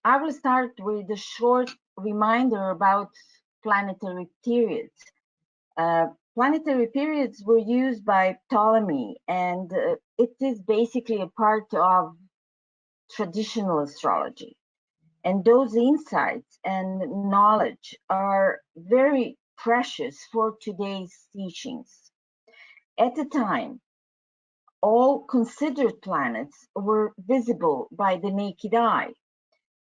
I will start with a short reminder about planetary periods. Planetary periods were used by Ptolemy, and it is basically a part of traditional astrology. And those insights and knowledge are very precious for today's teachings. At the time, all considered planets were visible by the naked eye.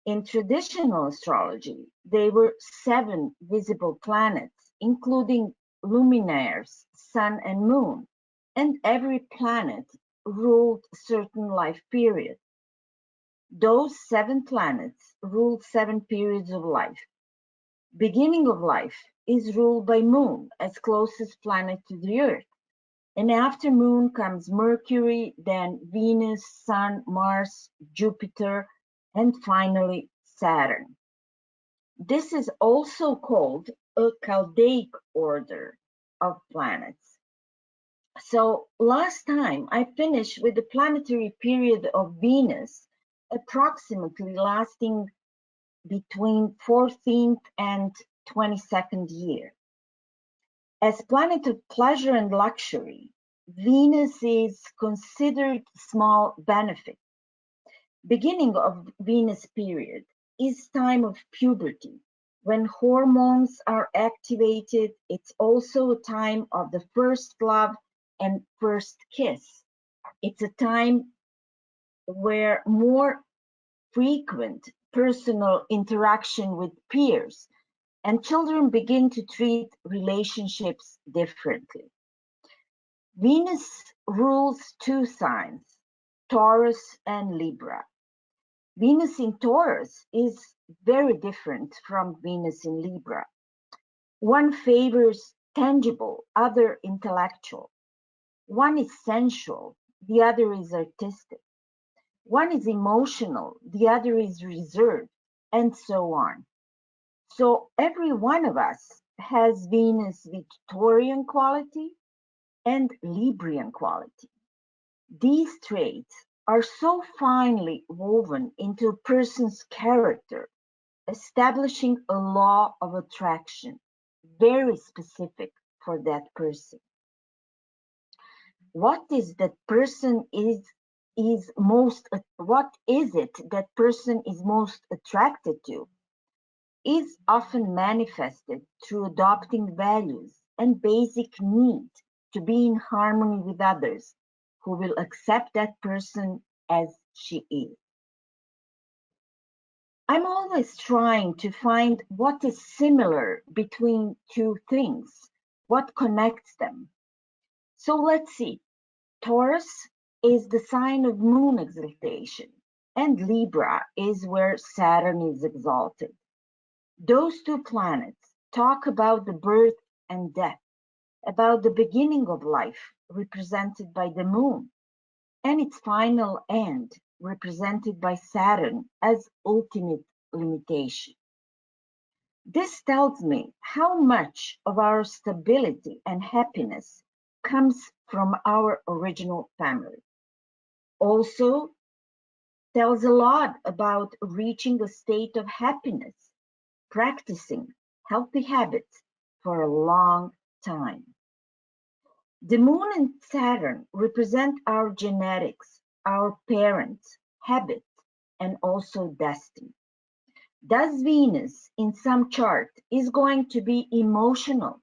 In traditional astrology, there were 7 visible planets, including luminaries, sun and moon, and every planet ruled a certain life period. Those 7 planets ruled 7 periods of life. Beginning of life is ruled by Moon as closest planet to the Earth. And after Moon comes Mercury, then Venus, Sun, Mars, Jupiter, and finally Saturn. This is also called a Caldeic order of planets. So last time I finished with the planetary period of Venus, approximately lasting between 14th and 22nd year. As planet of pleasure and luxury, Venus is considered small benefit. Beginning of Venus period is time of puberty. When hormones are activated, it's also a time of the first love and first kiss. It's a time where more frequent personal interaction with peers, and children begin to treat relationships differently. Venus rules 2 signs, Taurus and Libra. Venus in Taurus is very different from Venus in Libra. One favors tangible, other intellectual. One is sensual, the other is artistic. One is emotional, the other is reserved, and so on. So every one of us has Venus Victorian quality and Librian quality. These traits are so finely woven into a person's character, establishing a law of attraction, very specific for that person. What is that person is most what is it that person is most attracted to is often manifested through adopting values and basic need to be in harmony with others who will accept that person as she is. I'm always trying to find what is similar between 2 things, what connects them. So let's see. Taurus is the sign of moon exaltation, and Libra is where Saturn is exalted. Those 2 planets talk about the birth and death, about the beginning of life, represented by the moon, and its final end, represented by Saturn as ultimate limitation. This tells me how much of our stability and happiness comes from our original family. Also tells a lot about reaching a state of happiness, practicing healthy habits for a long time. The moon and Saturn represent our genetics, our parents, habits, and also destiny. Thus, Venus in some chart is going to be emotional,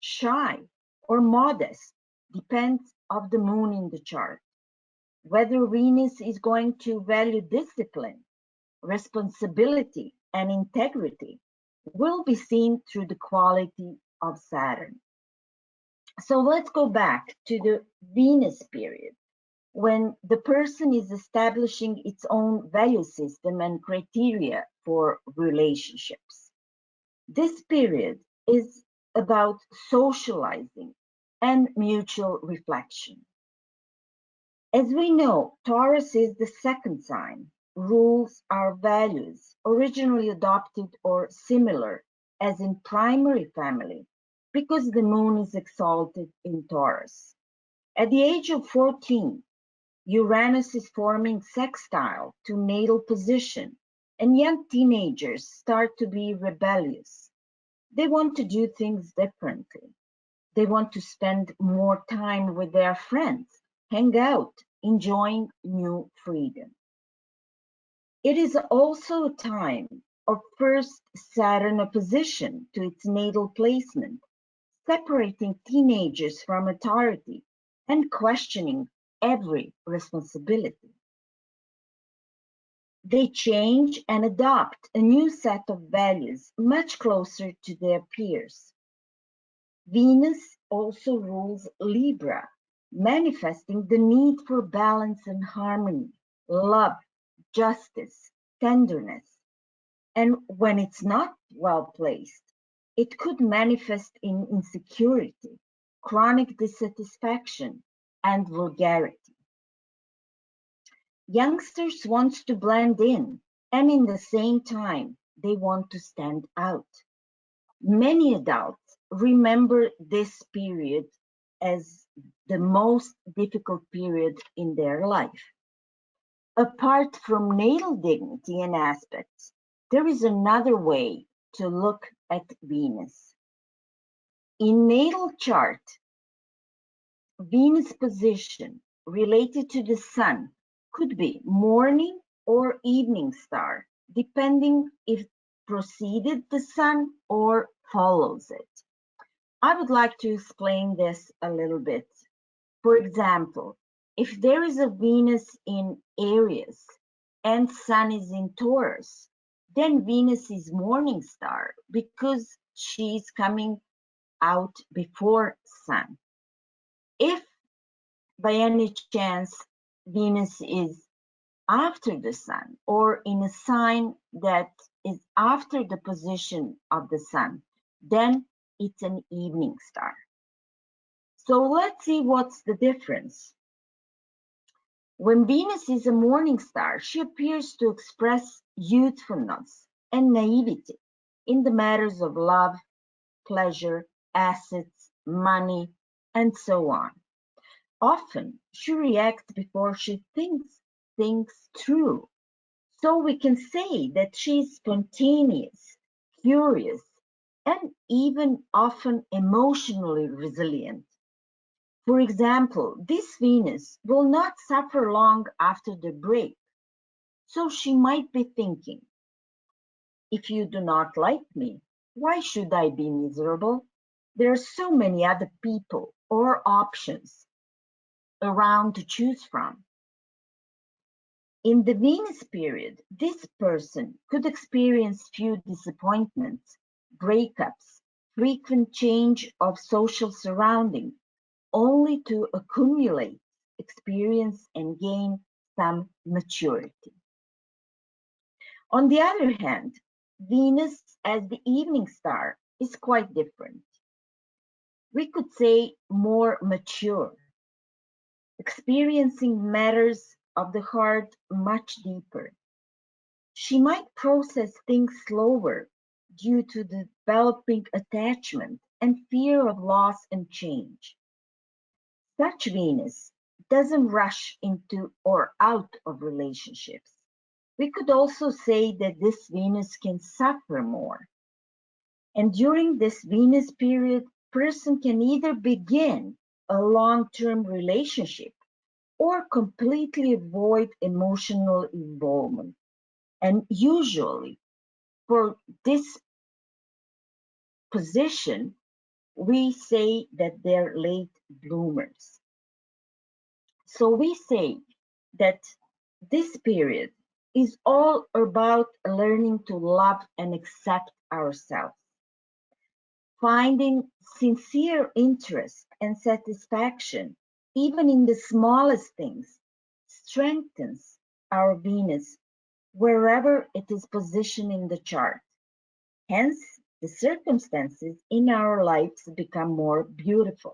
shy, or modest, depends of the moon in the chart. Whether Venus is going to value discipline, responsibility, and integrity will be seen through the quality of Saturn. So let's go back to the Venus period, when the person is establishing its own value system and criteria for relationships. This period is about socializing and mutual reflection. As we know, Taurus is the 2nd sign, rules our values, originally adopted or similar as in primary family, because the moon is exalted in Taurus. At the age of 14, Uranus is forming sextile to natal position, and young teenagers start to be rebellious. They want to do things differently. They want to spend more time with their friends, hang out, enjoying new freedom. It is also a time of first Saturn opposition to its natal placement, separating teenagers from authority and questioning every responsibility. They change and adopt a new set of values much closer to their peers. Venus also rules Libra, manifesting the need for balance and harmony, love, justice, tenderness. And when it's not well placed, it could manifest in insecurity, chronic dissatisfaction, and vulgarity. Youngsters want to blend in, and in the same time, they want to stand out. Many adults remember this period as the most difficult period in their life. Apart from natal dignity and aspects, there is another way to look at Venus. In natal chart, Venus position related to the Sun could be morning or evening star, depending if preceded the Sun or follows it. I would like to explain this a little bit. For example, if there is a Venus in Aries and Sun is in Taurus, then Venus is morning star because she's coming out before Sun. If by any chance Venus is after the Sun or in a sign that is after the position of the Sun, then it's an evening star. So let's see what's the difference. When Venus is a morning star, she appears to express youthfulness and naivety in the matters of love, pleasure, assets, money, and so on. Often, she reacts before she thinks things through. So we can say that she is spontaneous, curious, and even often emotionally resilient. For example, this Venus will not suffer long after the break, so she might be thinking, if you do not like me, why should I be miserable? There are so many other people or options around to choose from. In the Venus period, this person could experience few disappointments, breakups, frequent change of social surrounding, only to accumulate experience and gain some maturity. On the other hand, Venus as the evening star is quite different. We could say more mature, experiencing matters of the heart much deeper. She might process things slower due to the developing attachment and fear of loss and change. Such Venus doesn't rush into or out of relationships. We could also say that this Venus can suffer more. And during this Venus period, person can either begin a long-term relationship or completely avoid emotional involvement. And usually for this position, we say that they're late bloomers. So we say that this period is all about learning to love and accept ourselves. Finding sincere interest and satisfaction, even in the smallest things, strengthens our Venus wherever it is positioned in the chart. Hence, the circumstances in our lives become more beautiful.